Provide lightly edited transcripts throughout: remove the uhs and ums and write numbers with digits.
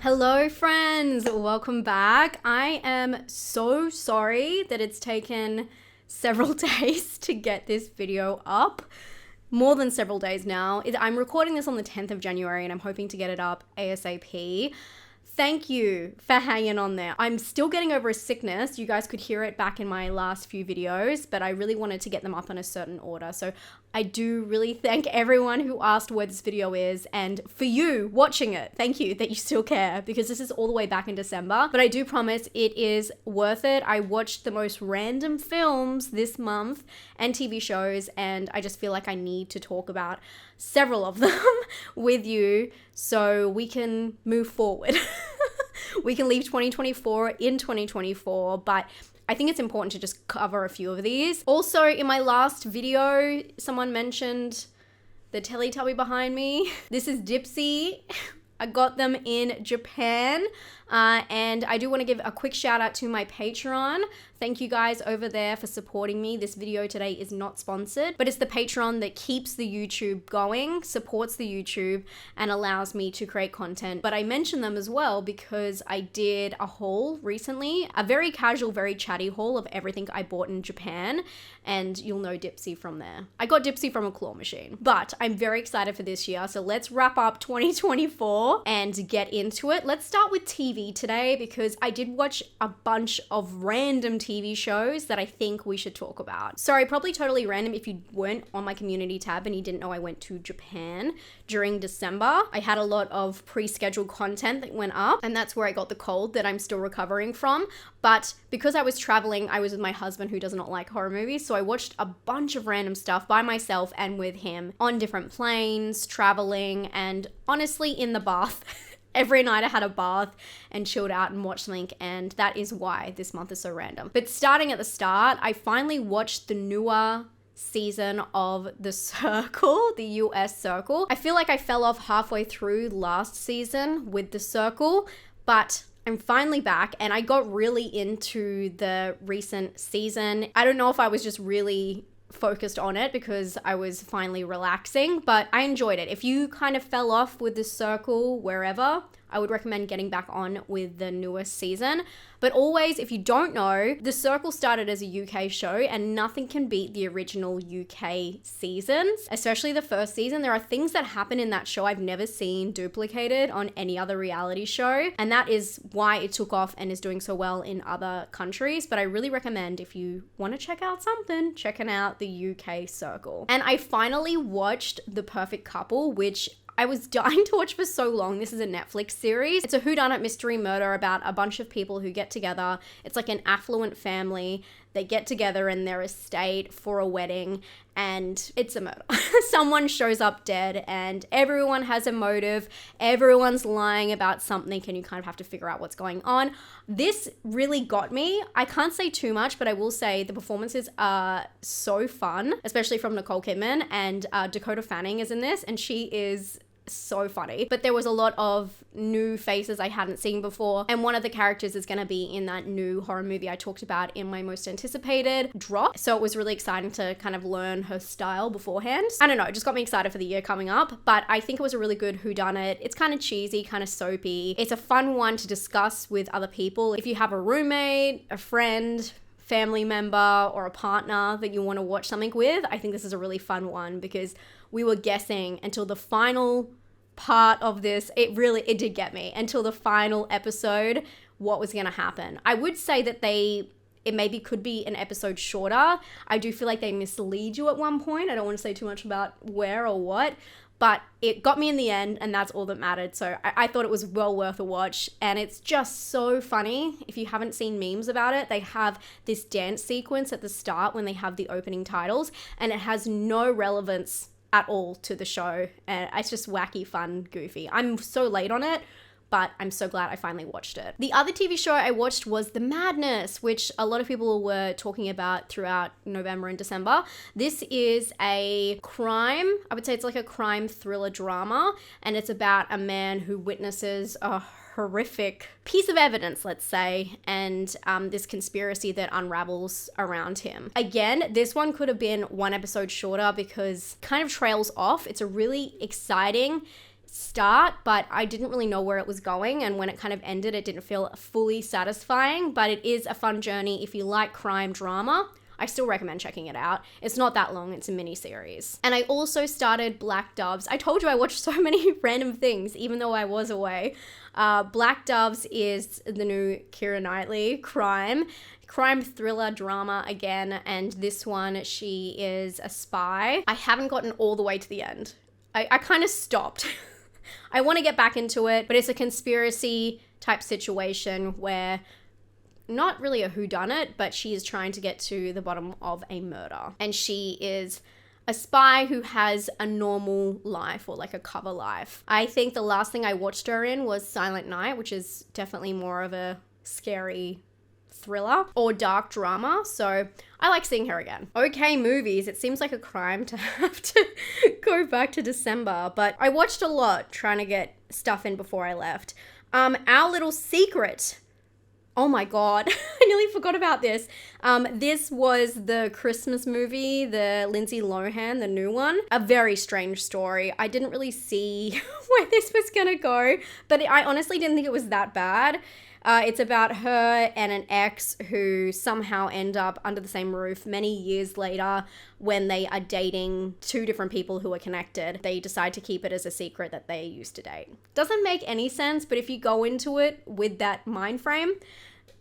Hello friends, welcome back. I am so sorry that it's taken several days to get this video up. More than several days now. I'm recording this on the 10th of January and I'm hoping to get it up ASAP. Thank you for hanging on there. I'm still getting over a sickness. You guys could hear it back in my last few videos, but I really wanted to get them up in a certain order. So I do really thank everyone who asked where this video is, and for you watching it, thank you that you still care, because this is all the way back in December, but I do promise it is worth it. I watched the most random films this month and TV shows, and I just feel like I need to talk about several of them with you so we can move forward. We can leave 2024 in 2024, but I think it's important to just cover a few of these. Also, in my last video, someone mentioned the Teletubby behind me. This is Dipsy. I got them in Japan, and I do want to give a quick shout out to my Patreon. Thank you guys over there for supporting me. This video today is not sponsored, but it's the Patreon that keeps the YouTube going, supports the YouTube, and allows me to create content. But I mention them as well because I did a haul recently, a very casual, very chatty haul of everything I bought in Japan, and you'll know Dipsy from there. I got Dipsy from a claw machine, but I'm very excited for this year. So let's wrap up 2024 and get into it. Let's start with TV today because I did watch a bunch of random TV shows that I think we should talk about. Sorry, probably totally random if you weren't on my community tab and you didn't know I went to Japan during December. I had a lot of pre-scheduled content that went up, and that's where I got the cold that I'm still recovering from. But because I was traveling, I was with my husband who does not like horror movies, so I watched a bunch of random stuff by myself and with him on different planes, traveling, and honestly in the bath. Every night I had a bath and chilled out and watched something, and that is why this month is so random. But starting at the start, I finally watched the newer season of The Circle, the US Circle. I feel like I fell off halfway through last season with The Circle, but I'm finally back and I got really into the recent season. I don't know if I was just really focused on it because I was finally relaxing, but I enjoyed it. If you kind of fell off with The Circle wherever, I would recommend getting back on with the newest season. But always, if you don't know, The Circle started as a UK show and nothing can beat the original UK seasons, especially the first season. There are things that happen in that show I've never seen duplicated on any other reality show, and that is why it took off and is doing so well in other countries. But I really recommend, if you want to check out something, checking out the UK Circle. And I finally watched The Perfect Couple, which I was dying to watch for so long. This is a Netflix series. It's a whodunit mystery murder about a bunch of people who get together. It's like an affluent family. They get together in their estate for a wedding, and it's a murder. Someone shows up dead and everyone has a motive. Everyone's lying about something and you kind of have to figure out what's going on. This really got me. I can't say too much, but I will say the performances are so fun, especially from Nicole Kidman, and Dakota Fanning is in this and she is so funny. But there was a lot of new faces I hadn't seen before, and one of the characters is going to be in that new horror movie I talked about in my most anticipated drop, so it was really exciting to kind of learn her style beforehand. I don't know, it just got me excited for the year coming up, but I think it was a really good whodunit. It's kind of cheesy, kind of soapy. It's a fun one to discuss with other people. If you have a roommate, a friend, family member, or a partner that you want to watch something with, I think this is a really fun one because we were guessing until the final part of this. It did get me until the final episode what was going to happen. I would say that it maybe could be an episode shorter. I do feel like they mislead you at one point. I don't want to say too much about where or what, but it got me in the end and that's all that mattered. So I thought it was well worth a watch, and it's just so funny. If you haven't seen memes about it, they have this dance sequence at the start when they have the opening titles, and it has no relevance at all to the show, and it's just wacky, fun, goofy. I'm so late on it, but I'm so glad I finally watched it. The other TV show I watched was The Madness, which a lot of people were talking about throughout November and December. This is a crime, I would say it's like a crime thriller drama, and it's about a man who witnesses a horrific piece of evidence, let's say, and this conspiracy that unravels around him. Again, this one could have been one episode shorter because it kind of trails off. It's a really exciting, start, but I didn't really know where it was going, and when it kind of ended, it didn't feel fully satisfying, but it is a fun journey if you like crime drama. I still recommend checking it out. It's not that long, it's a mini series. And I also started Black Doves. I told you I watched so many random things, even though I was away. Black Doves is the new Keira Knightley crime thriller drama again, and this one, she is a spy. I haven't gotten all the way to the end. I kind of stopped. I want to get back into it, but it's a conspiracy type situation where not really a whodunit, but she is trying to get to the bottom of a murder. And she is a spy who has a normal life, or like a cover life. I think the last thing I watched her in was Silent Night, which is definitely more of a scary thriller or dark drama, so I like seeing her again. Okay, movies. It seems like a crime to have to go back to December, but I watched a lot trying to get stuff in before I left. Our Little Secret. Oh my God, I nearly forgot about this. This was the Christmas movie, the Lindsay Lohan, the new one. A very strange story. I didn't really see where this was gonna go, but I honestly didn't think it was that bad. It's about her and an ex who somehow end up under the same roof many years later when they are dating two different people who are connected. They decide to keep it as a secret that they used to date. Doesn't make any sense, but if you go into it with that mind frame,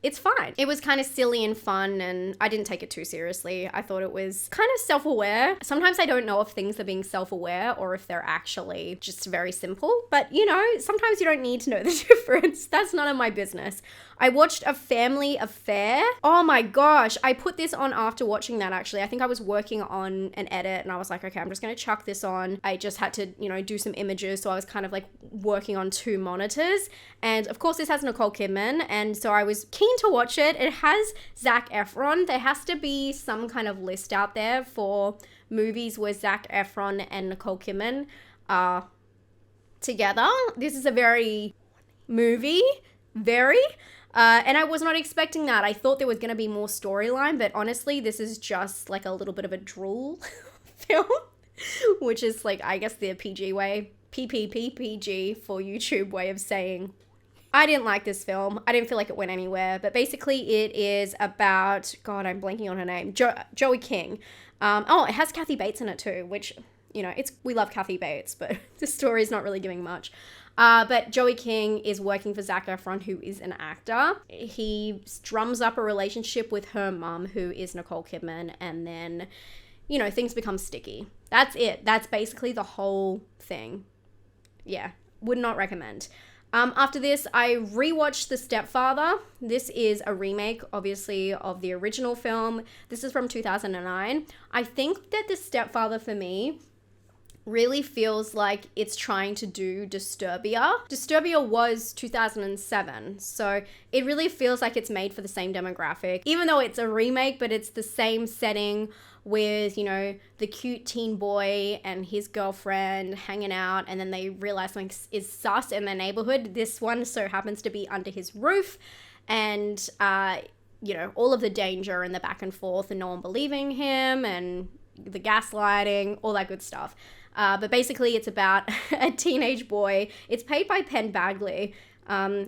it's fine. It was kind of silly and fun, and I didn't take it too seriously. I thought it was kind of self-aware. Sometimes I don't know if things are being self-aware or if they're actually just very simple. But, you know, sometimes you don't need to know the difference. That's none of my business. I watched A Family Affair. Oh my gosh. I put this on after watching that, actually. I think I was working on an edit and I was like, okay, I'm just going to chuck this on. I just had to, you know, do some images. So I was kind of like working on two monitors. And of course, this has Nicole Kidman. And so I was keen to watch it. It has Zac Efron. There has to be some kind of list out there for movies where Zac Efron and Nicole Kidman are together. This is a very movie. And I was not expecting that. I thought there was going to be more storyline, but honestly, this is just like a little bit of a drool film, which is like, I guess the PG way, PG for YouTube way of saying. I didn't like this film. I didn't feel like it went anywhere, but basically it is about, God, I'm blanking on her name, Joey King. It has Kathy Bates in it too, which, you know, we love Kathy Bates, but the story is not really giving much. But Joey King is working for Zac Efron, who is an actor. He drums up a relationship with her mum, who is Nicole Kidman, and then, you know, things become sticky. That's it. That's basically the whole thing. Yeah, would not recommend. After this, I rewatched The Stepfather. This is a remake, obviously, of the original film. This is from 2009. I think that The Stepfather, for me, really feels like it's trying to do Disturbia. Disturbia was 2007, so it really feels like it's made for the same demographic, even though it's a remake, but it's the same setting with, you know, the cute teen boy and his girlfriend hanging out, and then they realize something is sus in their neighborhood. This one so happens to be under his roof, and you know, all of the danger and the back and forth and no one believing him and the gaslighting, all that good stuff. But basically it's about a teenage boy. It's played by Penn Badgley,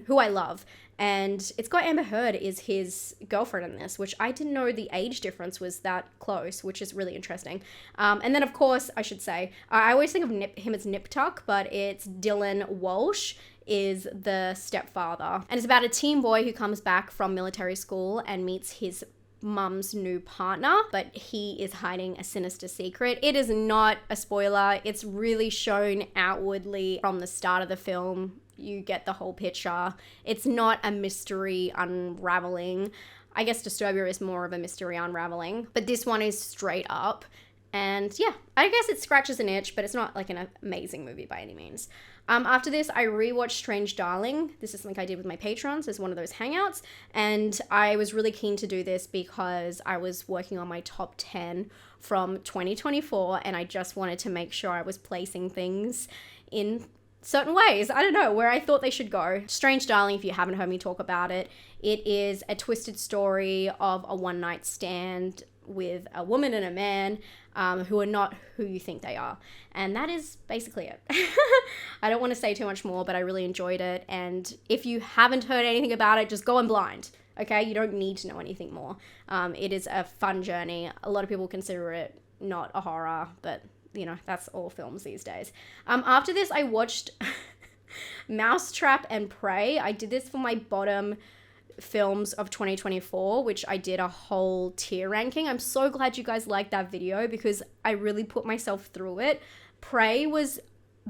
who I love. And it's got Amber Heard is his girlfriend in this, which I didn't know the age difference was that close, which is really interesting. And then, of course, I should say, I always think of him as Nip Tuck, but it's Dylan Walsh is the stepfather. And it's about a teen boy who comes back from military school and meets his mum's new partner, but he is hiding a sinister secret. It is not a spoiler. It's really shown outwardly from the start of the film. You get the whole picture. It's not a mystery unraveling. I guess Disturbia is more of a mystery unraveling, but this one is straight up. And yeah, I guess it scratches an itch, but it's not like an amazing movie by any means. After this, I rewatched Strange Darling. This is something I did with my patrons as one of those hangouts. And I was really keen to do this because I was working on my top 10 from 2024. And I just wanted to make sure I was placing things in certain ways, I don't know, where I thought they should go. Strange Darling, if you haven't heard me talk about it, it is a twisted story of a one-night stand with a woman and a man who are not who you think they are. And that is basically it. I don't want to say too much more, but I really enjoyed it. And if you haven't heard anything about it, just go in blind. Okay, you don't need to know anything more. It is a fun journey. A lot of people consider it not a horror, but you know, that's all films these days. After this, I watched Mousetrap and Prey. I did this for my bottom films of 2024, which I did a whole tier ranking. I'm so glad you guys liked that video because I really put myself through it. Prey was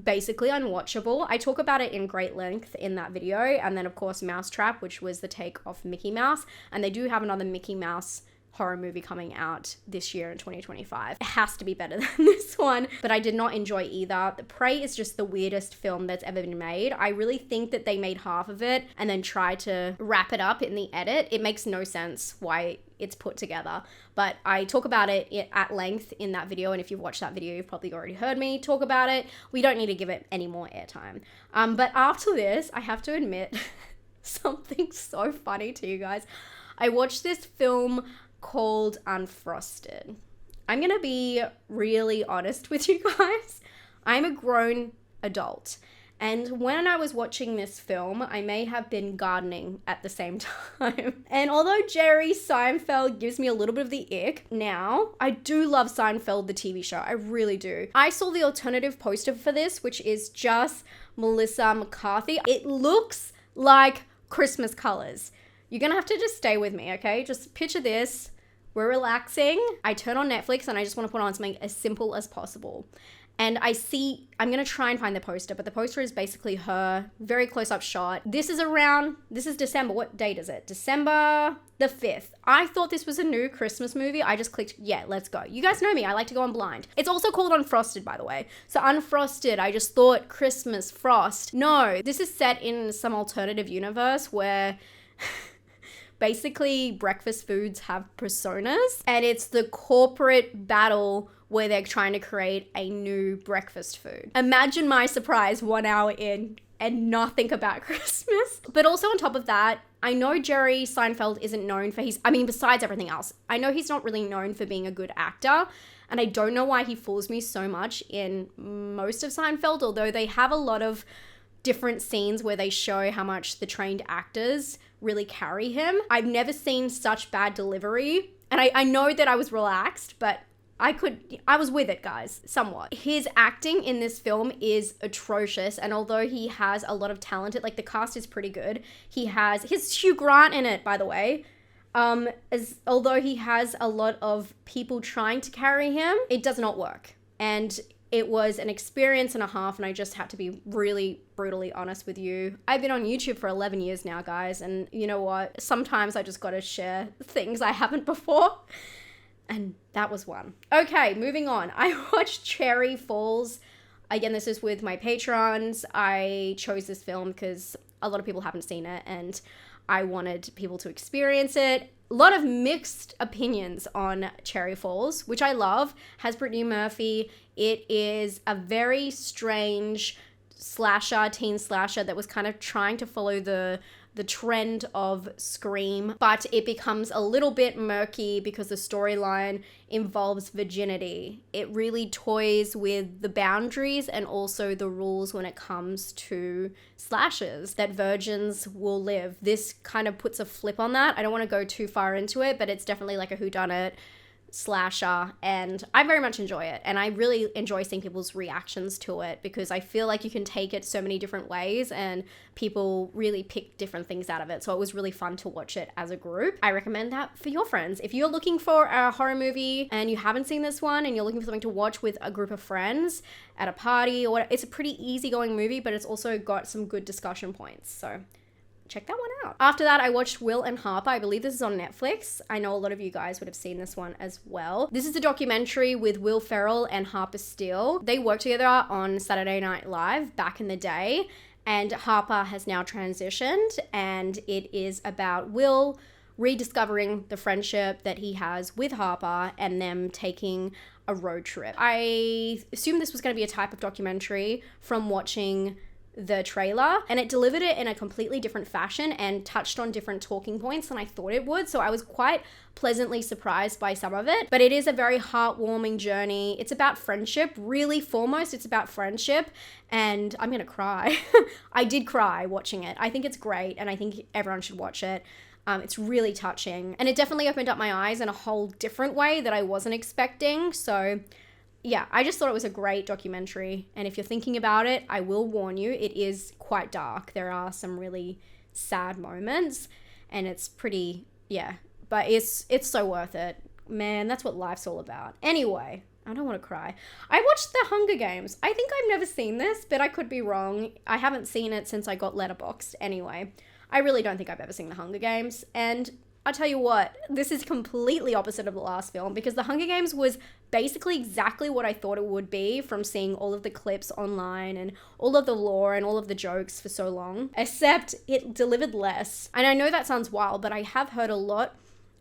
basically unwatchable. I talk about it in great length in that video. And then of course Mousetrap, which was the take off Mickey Mouse. And they do have another Mickey Mouse horror movie coming out this year in 2025. It has to be better than this one, but I did not enjoy either. The Prey is just the weirdest film that's ever been made. I really think that they made half of it and then tried to wrap it up in the edit. It makes no sense why it's put together, but I talk about it at length in that video, and if you've watched that video, you've probably already heard me talk about it. We don't need to give it any more airtime. But after this, I have to admit something so funny to you guys. I watched this film called Unfrosted. I'm gonna be really honest with you guys. I'm a grown adult, and when I was watching this film, I may have been gardening at the same time. And although Jerry Seinfeld gives me a little bit of the ick now, I do love Seinfeld, the TV show. I really do. I saw the alternative poster for this, which is just Melissa McCarthy. It looks like Christmas colors. You're gonna have to just stay with me, okay? Just picture this. We're relaxing. I turn on Netflix and I just want to put on something as simple as possible. And I'm going to try and find the poster, but the poster is basically her, very close up shot. This is December. What date is it? December the 5th. I thought this was a new Christmas movie. I just clicked, yeah, let's go. You guys know me. I like to go on blind. It's also called Unfrosted, by the way. So Unfrosted, I just thought Christmas, frost. No, this is set in some alternative universe where basically breakfast foods have personas, and it's the corporate battle where they're trying to create a new breakfast food. Imagine my surprise 1 hour in and nothing about Christmas. But also on top of that, I know Jerry Seinfeld isn't known for besides everything else, I know he's not really known for being a good actor. And I don't know why he fools me so much in most of Seinfeld, although they have a lot of different scenes where they show how much the trained actors really carry him. I've never seen such bad delivery. And I know that I was relaxed, but I was with it, guys, somewhat. His acting in this film is atrocious, and although he has a lot of talent, the cast is pretty good. His Hugh Grant in it, by the way. Although he has a lot of people trying to carry him, it does not work. And it was an experience and a half, and I just had to be really brutally honest with you. I've been on YouTube for 11 years now, guys, and you know what? Sometimes I just gotta share things I haven't before. And that was one. Okay, moving on. I watched Cherry Falls. Again, this is with my patrons. I chose this film because a lot of people haven't seen it and I wanted people to experience it. A lot of mixed opinions on Cherry Falls, which I love. Has Brittany Murphy. It is a very strange teen slasher that was kind of trying to follow the trend of Scream, but it becomes a little bit murky because the storyline involves virginity. It really toys with the boundaries and also the rules when it comes to slashers, that virgins will live. This kind of puts a flip on that. I don't want to go too far into it, but it's definitely like a whodunit slasher, and I very much enjoy it, and I really enjoy seeing people's reactions to it because I feel like you can take it so many different ways and people really pick different things out of it. So it was really fun to watch it as a group. I recommend that for your friends. If you're looking for a horror movie and you haven't seen this one and you're looking for something to watch with a group of friends at a party or whatever, it's a pretty easygoing movie, but it's also got some good discussion points. So check that one out. After that, I watched Will and Harper. I believe this is on Netflix. I know a lot of you guys would have seen this one as well. This is a documentary with Will Ferrell and Harper Steele. They worked together on Saturday Night Live back in the day, and Harper has now transitioned, and it is about Will rediscovering the friendship that he has with Harper and them taking a road trip. I assumed this was going to be a type of documentary from watching the trailer, and it delivered it in a completely different fashion and touched on different talking points than I thought it would. So I was quite pleasantly surprised by some of it, but it is a very heartwarming journey. It's about friendship, really foremost, it's about friendship, and I'm gonna cry. I did cry watching it. I think it's great, and I think everyone should watch it. It's really touching, and it definitely opened up my eyes in a whole different way that I wasn't expecting. So yeah, I just thought it was a great documentary. And if you're thinking about it, I will warn you, it is quite dark. There are some really sad moments, and it's pretty, yeah, but it's so worth it. Man, that's what life's all about. Anyway, I don't want to cry. I watched The Hunger Games. I think I've never seen this, but I could be wrong. I haven't seen it since I got Letterboxd. Anyway, I really don't think I've ever seen The Hunger Games. And I'll tell you what, this is completely opposite of the last film, because The Hunger Games was basically exactly what I thought it would be from seeing all of the clips online and all of the lore and all of the jokes for so long, except it delivered less. And I know that sounds wild, but I have heard a lot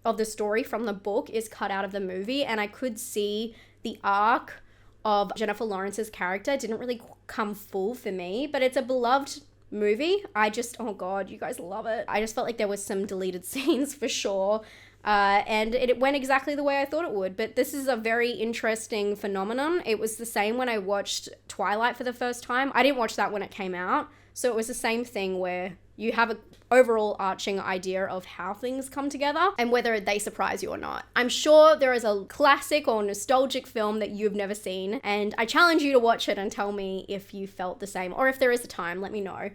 of the story from the book is cut out of the movie, and I could see the arc of Jennifer Lawrence's character didn't really come full for me, but it's a beloved movie. I just, oh God, you guys love it. I just felt like there was some deleted scenes for sure. And it went exactly the way I thought it would. But this is a very interesting phenomenon. It was the same when I watched Twilight for the first time. I didn't watch that when it came out. So it was the same thing where you have an overall arching idea of how things come together and whether they surprise you or not. I'm sure there is a classic or nostalgic film that you've never seen, and I challenge you to watch it and tell me if you felt the same, or if there is a time, let me know,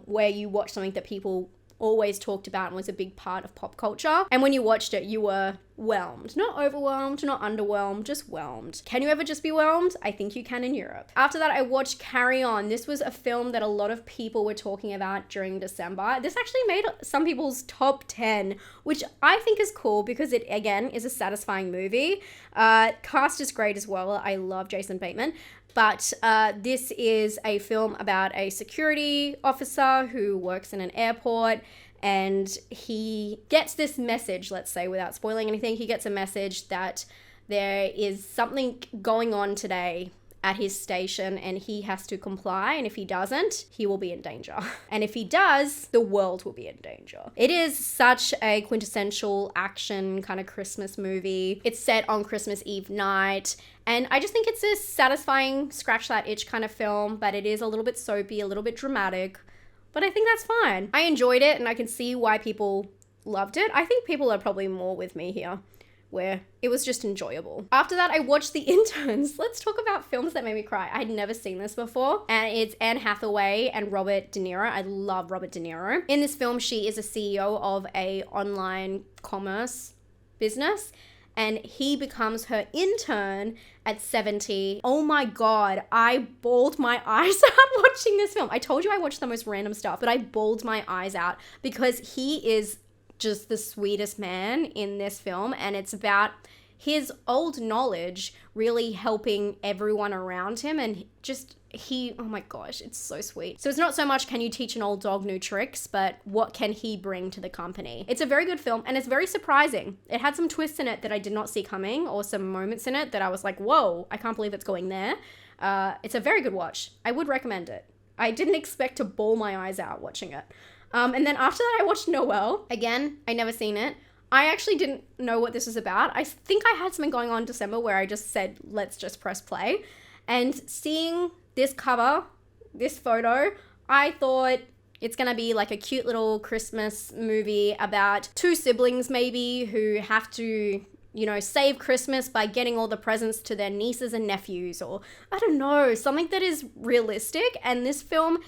where you watched something that people always talked about and was a big part of pop culture. And when you watched it, you were whelmed. Not overwhelmed, not underwhelmed, just whelmed. Can you ever just be whelmed? I think you can in Europe. After that, I watched Carry On. This was a film that a lot of people were talking about during December. This actually made some people's top 10, which I think is cool because it, again, is a satisfying movie. Cast is great as well. I love Jason Bateman. But this is a film about a security officer who works in an airport, and he gets this message, let's say, without spoiling anything, he gets a message that there is something going on today at his station and he has to comply, and if he doesn't, he will be in danger. And if he does, the world will be in danger. It is such a quintessential action kind of Christmas movie. It's set on Christmas Eve night, and I just think it's a satisfying scratch that itch kind of film, but it is a little bit soapy, a little bit dramatic, but I think that's fine. I enjoyed it, and I can see why people loved it. I think people are probably more with me here, where it was just enjoyable. After that, I watched The Interns. Let's talk about films that made me cry. I had never seen this before, and it's Anne Hathaway and Robert De Niro. I love Robert De Niro. In this film, she is a CEO of a online commerce business, and he becomes her intern at 70. Oh my God, I bawled my eyes out watching this film. I told you I watched the most random stuff, but I bawled my eyes out because he is just the sweetest man in this film, and it's about his old knowledge really helping everyone around him, and just oh my gosh, it's so sweet. So it's not so much can you teach an old dog new tricks, but what can he bring to the company? It's a very good film, and it's very surprising. It had some twists in it that I did not see coming, or some moments in it that I was like, whoa, I can't believe it's going there. It's a very good watch. I would recommend it. I didn't expect to bawl my eyes out watching it. And then after that, I watched Noelle. Again, I never seen it. I actually didn't know what this was about. I think I had something going on in December where I just said, let's just press play. And seeing this cover, this photo, I thought it's gonna be like a cute little Christmas movie about two siblings maybe who have to, you know, save Christmas by getting all the presents to their nieces and nephews, or I don't know, something that is realistic. And this film,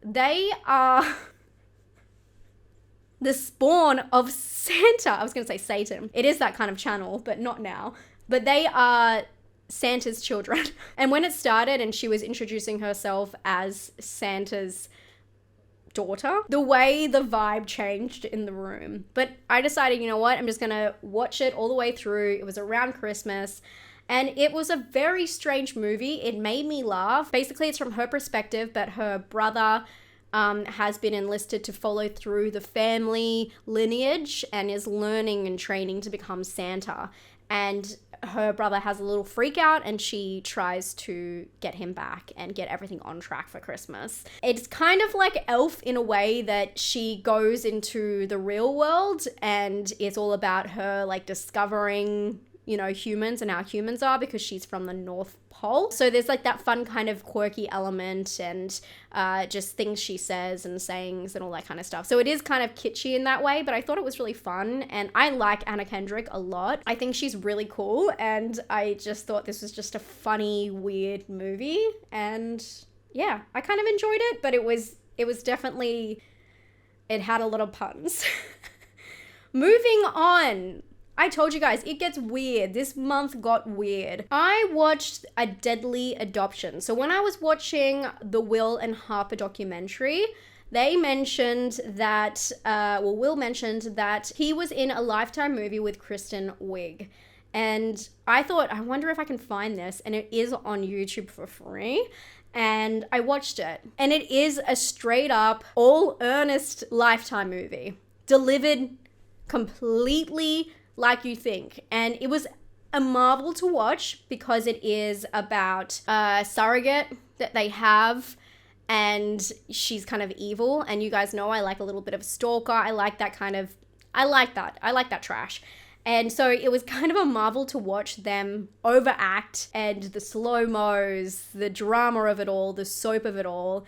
they are the spawn of Santa. I was going to say Satan. It is that kind of channel, but not now. But they are Santa's children. And when it started and she was introducing herself as Santa's daughter, the way the vibe changed in the room. But I decided, you know what, I'm just going to watch it all the way through. It was around Christmas, and it was a very strange movie. It made me laugh. Basically, it's from her perspective, but her brother has been enlisted to follow through the family lineage and is learning and training to become Santa. And her brother has a little freak out and she tries to get him back and get everything on track for Christmas. It's kind of like Elf in a way that she goes into the real world and it's all about her like discovering, you know, humans and how humans are because she's from the North Pole. So there's like that fun kind of quirky element and just things she says and sayings and all that kind of stuff. So it is kind of kitschy in that way, but I thought it was really fun. And I like Anna Kendrick a lot. I think she's really cool. And I just thought this was just a funny, weird movie. And yeah, I kind of enjoyed it, but it was definitely, it had a lot of puns. Moving on. I told you guys, it gets weird. This month got weird. I watched A Deadly Adoption. So when I was watching the Will and Harper documentary, they mentioned that, Will mentioned that he was in a Lifetime movie with Kristen Wiig. And I thought, I wonder if I can find this. And it is on YouTube for free. And I watched it. And it is a straight up, all earnest Lifetime movie. Delivered completely like you think. And it was a marvel to watch because it is about a surrogate that they have and she's kind of evil. And you guys know I like a little bit of stalker. I like that trash. And so it was kind of a marvel to watch them overact and the slow-mos, the drama of it all, the soap of it all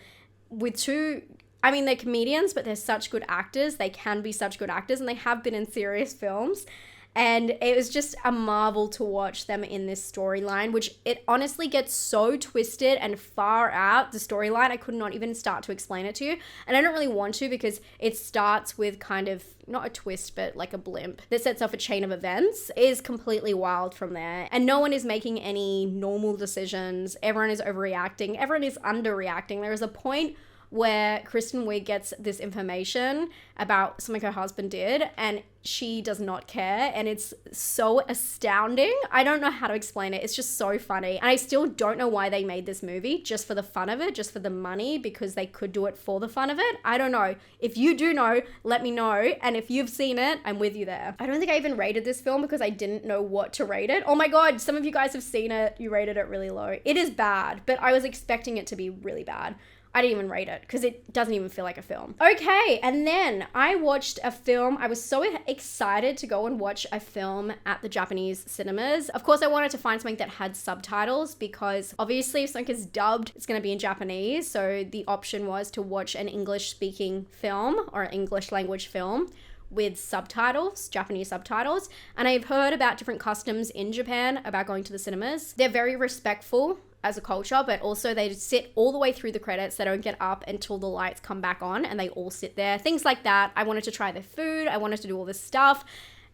with two, I mean, they're comedians, but they're such good actors. They can be such good actors and they have been in serious films. And it was just a marvel to watch them in this storyline, which it honestly gets so twisted and far out, the storyline, I could not even start to explain it to you. And I don't really want to because it starts with kind of, not a twist, but like a blimp that sets off a chain of events. It is completely wild from there. And no one is making any normal decisions. Everyone is overreacting. Everyone is underreacting. There is a point where Kristen Wiig gets this information about something her husband did and she does not care, and it's so astounding. I don't know how to explain it. It's just so funny. And I still don't know why they made this movie, just for the fun of it, just for the money, because they could do it for the fun of it. I don't know. If you do know, let me know. And if you've seen it, I'm with you there. I don't think I even rated this film because I didn't know what to rate it. Oh my God, some of you guys have seen it. You rated it really low. It is bad, but I was expecting it to be really bad. I didn't even rate it because it doesn't even feel like a film. Okay, and then I watched a film. I was so excited to go and watch a film at the Japanese cinemas. Of course, I wanted to find something that had subtitles because obviously if something is dubbed, it's going to be in Japanese. So the option was to watch an English-speaking film or an English language film with subtitles, Japanese subtitles. And I've heard about different customs in Japan about going to the cinemas. They're very respectful as a culture, but also they sit all the way through the credits. They don't get up until the lights come back on and they all sit there. Things like that. I wanted to try their food. I wanted to do all this stuff.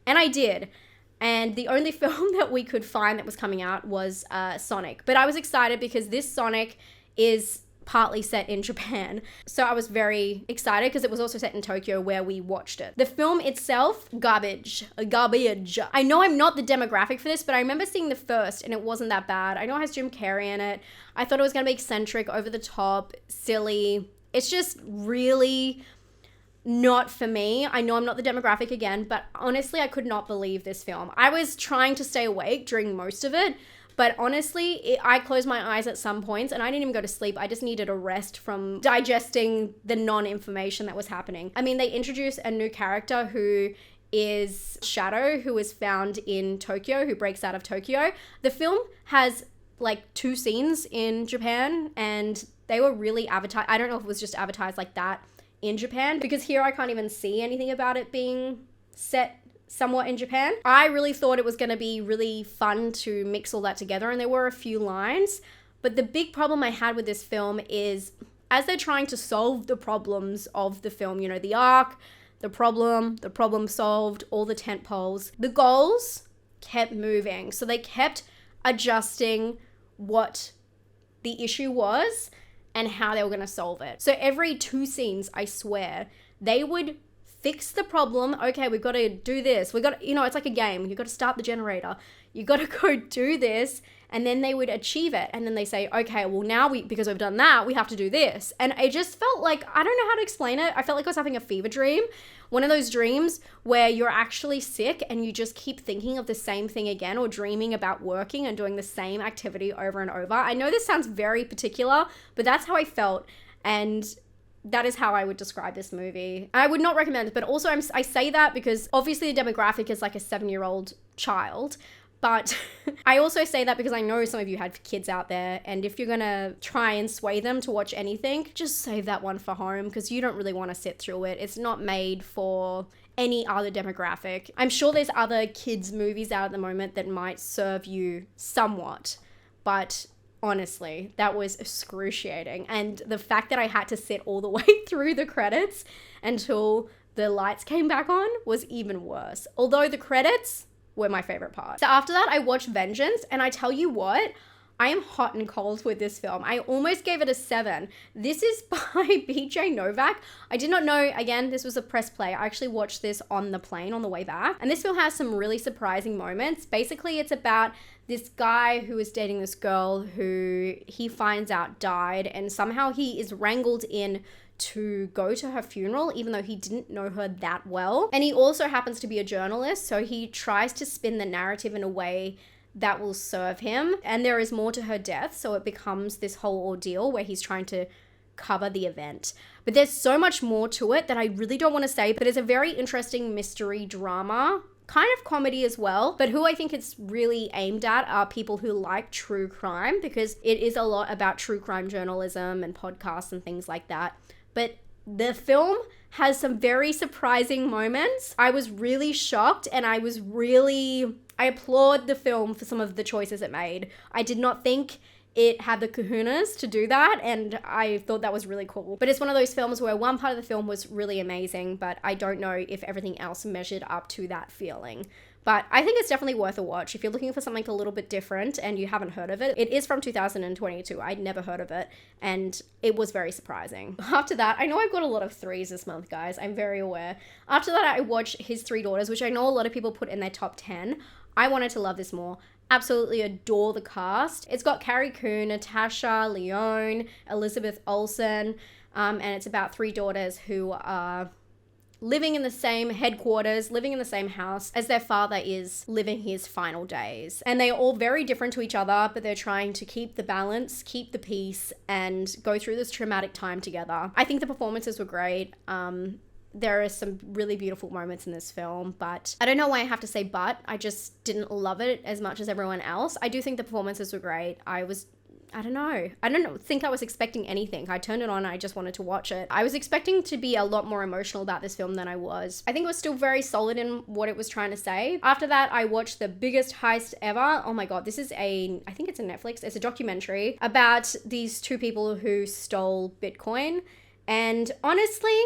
And I did. And the only film that we could find that was coming out was Sonic. But I was excited because this Sonic is partly set in Japan. So I was very excited because it was also set in Tokyo where we watched it. The film itself, garbage. I know I'm not the demographic for this, but I remember seeing the first and it wasn't that bad. I know it has Jim Carrey in it. I thought it was going to be eccentric, over the top, silly. It's just really not for me. I know I'm not the demographic again, but honestly, I could not believe this film. I was trying to stay awake during most of it. But honestly, I closed my eyes at some points and I didn't even go to sleep. I just needed a rest from digesting the non-information that was happening. I mean, they introduced a new character who is Shadow, who is found in Tokyo, who breaks out of Tokyo. The film has like 2 scenes in Japan and they were really advertised. I don't know if it was just advertised like that in Japan because here I can't even see anything about it being set somewhat in Japan. I really thought it was going to be really fun to mix all that together and there were a few lines, but the big problem I had with this film is as they're trying to solve the problems of the film, you know, the arc, the problem solved, all the tent poles, the goals kept moving. So they kept adjusting what the issue was and how they were going to solve it. So every 2 scenes, I swear, they would fix the problem. Okay, we've got to do this. We got to, you know, it's like a game. You've got to start the generator. You got to go do this. and then they would achieve it, and then they say, okay, well now because we've done that, we have to do this. And it just felt like, I don't know how to explain it. I felt like I was having a fever dream. One of those dreams where you're actually sick and you just keep thinking of the same thing again, or dreaming about working and doing the same activity over and over. I know this sounds very particular, but that's how I felt. And that is how I would describe this movie. I would not recommend it, but also I say that because obviously the demographic is like a 7-year-old child. But I also say that because I know some of you had kids out there, and if you're gonna try and sway them to watch anything, just save that one for home, because you don't really want to sit through it. It's not made for any other demographic. I'm sure there's other kids' movies out at the moment that might serve you somewhat, but honestly, that was excruciating. And the fact that I had to sit all the way through the credits until the lights came back on was even worse. Although the credits were my favorite part. So after that, I watched Vengeance, and I tell you what, I am hot and cold with this film. I almost gave it a 7. This is by BJ Novak. I did not know, again, this was a press play. I actually watched this on the plane on the way back. And this film has some really surprising moments. Basically, it's about this guy who is dating this girl who he finds out died, and somehow he is wrangled in to go to her funeral, even though he didn't know her that well. And he also happens to be a journalist, so he tries to spin the narrative in a way that will serve him. And there is more to her death, so it becomes this whole ordeal where he's trying to cover the event. But there's so much more to it that I really don't want to say, but it's a very interesting mystery drama, kind of comedy as well. But who I think it's really aimed at are people who like true crime, because it is a lot about true crime journalism and podcasts and things like that. But the film has some very surprising moments. I was really shocked, and I applaud the film for some of the choices it made. I did not think it had the kahunas to do that, and I thought that was really cool. But it's one of those films where one part of the film was really amazing, but I don't know if everything else measured up to that feeling. But I think it's definitely worth a watch if you're looking for something a little bit different and you haven't heard of it. It is from 2022. I'd never heard of it, and it was very surprising. After that, I know I've got a lot of 3s this month, guys. I'm very aware. After that, I watched His 3 Daughters, which I know a lot of people put in their top 10. I wanted to love this more. Absolutely adore the cast. It's got Carrie Coon, Natasha Lyonne, Elizabeth Olsen, and it's about 3 daughters who are living in the same headquarters, living in the same house as their father is living his final days. And they are all very different to each other, but they're trying to keep the balance, keep the peace, and go through this traumatic time together. I think the performances were great. There are some really beautiful moments in this film, but I don't know why I have to say but. I just didn't love it as much as everyone else. I do think the performances were great. I don't think I was expecting anything. I turned it on and I just wanted to watch it. I was expecting to be a lot more emotional about this film than I was. I think it was still very solid in what it was trying to say. After that, I watched The Biggest Heist Ever. Oh my God, this is I think it's a Netflix. It's a documentary about these 2 people who stole Bitcoin. And honestly,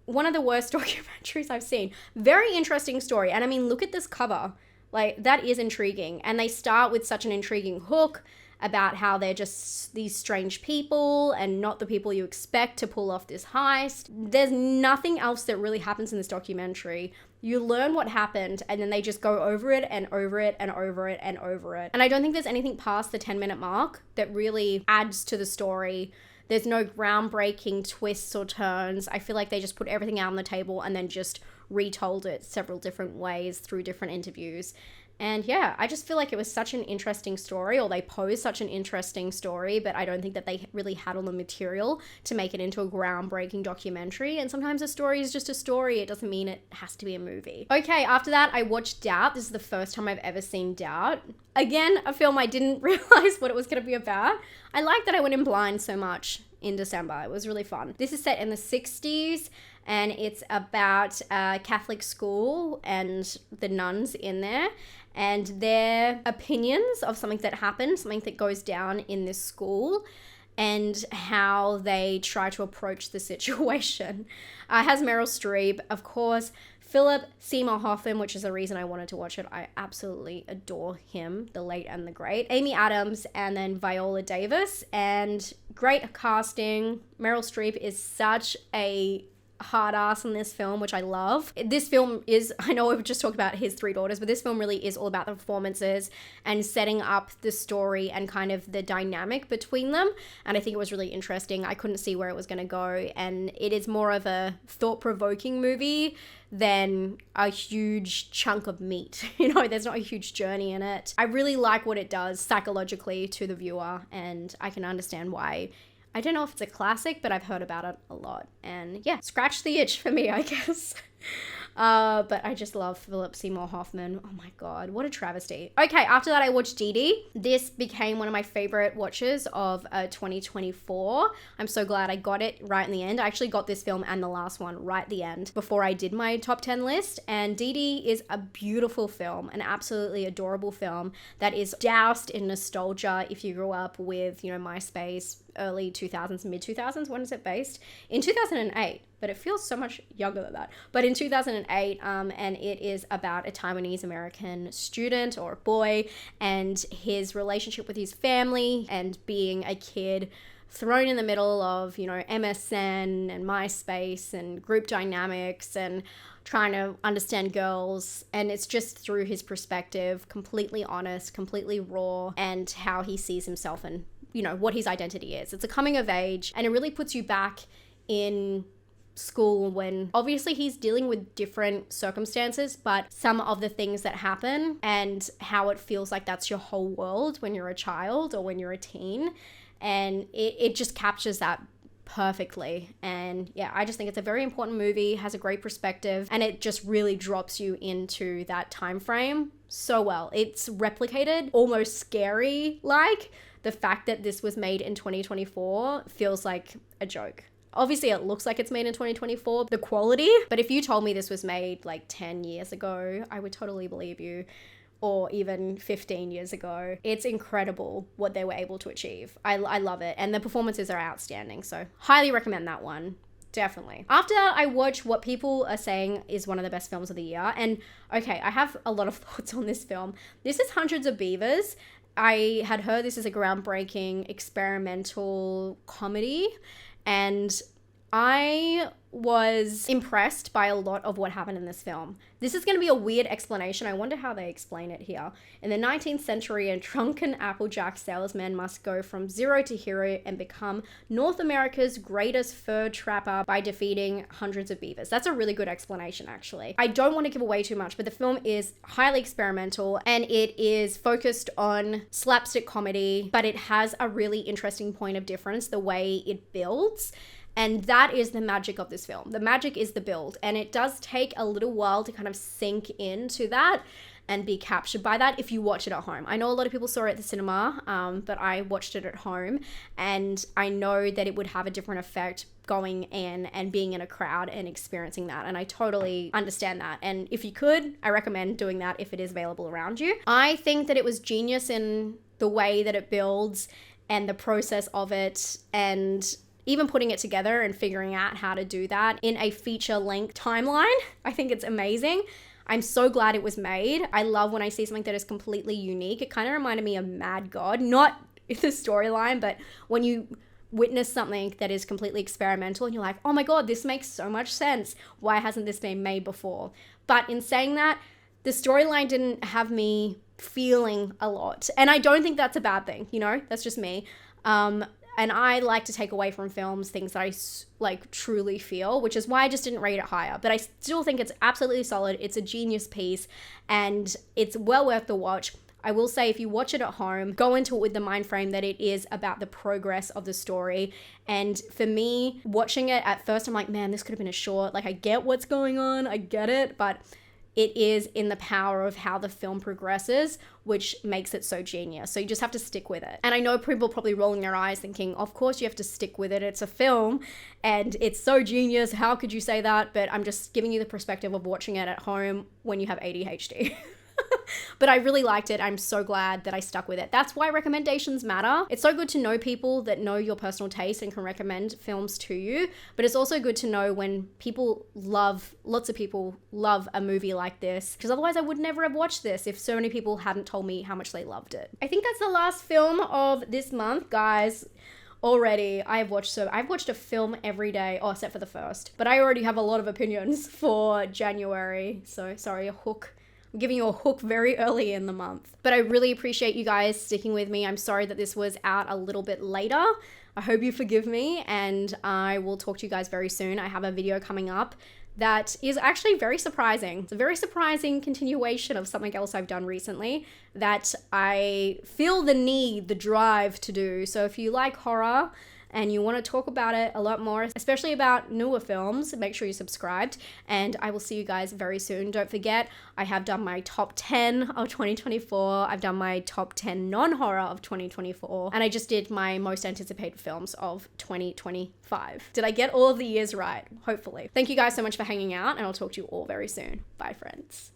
one of the worst documentaries I've seen. Very interesting story. And I mean, look at this cover. Like, that is intriguing. And they start with such an intriguing hook about how they're just these strange people and not the people you expect to pull off this heist. There's nothing else that really happens in this documentary. You learn what happened, and then they just go over it and over it and over it and over it. And I don't think there's anything past the 10-minute mark that really adds to the story. There's no groundbreaking twists or turns. I feel like they just put everything out on the table and then just retold it several different ways through different interviews. And yeah, I just feel like it was such an interesting story, or they posed such an interesting story, but I don't think that they really had all the material to make it into a groundbreaking documentary. And sometimes a story is just a story. It doesn't mean it has to be a movie. Okay, after that, I watched Doubt. This is the first time I've ever seen Doubt. Again, a film I didn't realize what it was going to be about. I like that I went in blind so much in December. It was really fun. This is set in the 60s, and it's about a Catholic school and the nuns in there and their opinions of something that happened, something that goes down in this school, and how they try to approach the situation. It has Meryl Streep, of course, Philip Seymour Hoffman, which is the reason I wanted to watch it. I absolutely adore him, the late and the great. Amy Adams, and then Viola Davis, and great casting. Meryl Streep is such a hard ass in this film, which I love. This film is, I know we've just talked about his three daughters, but this film really is all about the performances and setting up the story and kind of the dynamic between them. And I think it was really interesting. I couldn't see where it was going to go. And it is more of a thought-provoking movie than a huge chunk of meat. You know, there's not a huge journey in it. I really like what it does psychologically to the viewer, and I can understand why. I don't know if it's a classic, but I've heard about it a lot. And yeah, scratch the itch for me, I guess. But I just love Philip Seymour Hoffman. Oh my God, what a travesty. Okay, after that I watched Dee Dee. This became one of my favorite watches of 2024. I'm so glad I got it right in the end. I actually got this film and the last one right at the end before I did my top 10 list. And Dee Dee is a beautiful film, an absolutely adorable film that is doused in nostalgia if you grew up with, you know, MySpace, early 2000s, mid 2000s. When is it based? In 2008, but it feels so much younger than that. But in 2008, and it is about a Taiwanese American student or a boy and his relationship with his family and being a kid thrown in the middle of, you know, MSN and MySpace and group dynamics and trying to understand girls. And it's just through his perspective, completely honest, completely raw, and how he sees himself and, you know, what his identity is. It's a coming of age, and it really puts you back in school when obviously he's dealing with different circumstances, but some of the things that happen and how it feels like that's your whole world when you're a child or when you're a teen. And it just captures that perfectly. And yeah, I just think it's a very important movie, has a great perspective, and it just really drops you into that time frame so well. It's replicated, almost scary like. The fact that this was made in 2024 feels like a joke. Obviously, it looks like it's made in 2024, the quality, but if you told me this was made like 10 years ago, I would totally believe you, or even 15 years ago. It's incredible what they were able to achieve. I love it, and the performances are outstanding, so highly recommend that one. Definitely. After I watched what people are saying is one of the best films of the year, and okay, I have a lot of thoughts on this film. This is Hundreds of Beavers. I had heard this is a groundbreaking experimental comedy, and I was impressed by a lot of what happened in this film. This is going to be a weird explanation. I wonder how they explain it here. In the 19th century, a drunken Applejack salesman must go from zero to hero and become North America's greatest fur trapper by defeating hundreds of beavers. That's a really good explanation, actually. I don't want to give away too much, but the film is highly experimental and it is focused on slapstick comedy, but it has a really interesting point of difference, the way it builds. And that is the magic of this film. The magic is the build. And it does take a little while to kind of sink into that and be captured by that if you watch it at home. I know a lot of people saw it at the cinema, but I watched it at home. And I know that it would have a different effect going in and being in a crowd and experiencing that. And I totally understand that. And if you could, I recommend doing that if it is available around you. I think that it was genius in the way that it builds and the process of it, and even putting it together and figuring out how to do that in a feature-length timeline. I think it's amazing. I'm so glad it was made. I love when I see something that is completely unique. It kind of reminded me of Mad God, not the storyline, but when you witness something that is completely experimental and you're like, oh my God, this makes so much sense. Why hasn't this been made before? But in saying that, the storyline didn't have me feeling a lot. And I don't think that's a bad thing, you know? That's just me. And I like to take away from films things that I like truly feel, which is why I just didn't rate it higher. But I still think it's absolutely solid. It's a genius piece and it's well worth the watch. I will say if you watch it at home, go into it with the mind frame that it is about the progress of the story. And for me, watching it at first, I'm like, man, this could have been a short. Like, I get what's going on. I get it. But it is in the power of how the film progresses, which makes it so genius. So you just have to stick with it. And I know people probably rolling their eyes thinking, of course you have to stick with it. It's a film and it's so genius. How could you say that? But I'm just giving you the perspective of watching it at home when you have ADHD. But I really liked it. I'm so glad that I stuck with it. That's why recommendations matter. It's so good to know people that know your personal taste and can recommend films to you. But it's also good to know when lots of people love a movie like this, because otherwise I would never have watched this if so many people hadn't told me how much they loved it. I think that's the last film of this month, guys. already I've watched a film every day, oh, except for the first. But I already have a lot of opinions for January. So sorry, a hook. I'm giving you a hook very early in the month. But I really appreciate you guys sticking with me. I'm sorry that this was out a little bit later. I hope you forgive me, and I will talk to you guys very soon. I have a video coming up that is actually very surprising. It's a very surprising continuation of something else I've done recently that I feel the drive to do. So if you like horror and you want to talk about it a lot more, especially about newer films, make sure you're subscribed, and I will see you guys very soon. Don't forget, I have done my top 10 of 2024. I've done my top 10 non-horror of 2024, and I just did my most anticipated films of 2025. Did I get all of the years right? Hopefully. Thank you guys so much for hanging out, and I'll talk to you all very soon. Bye, friends.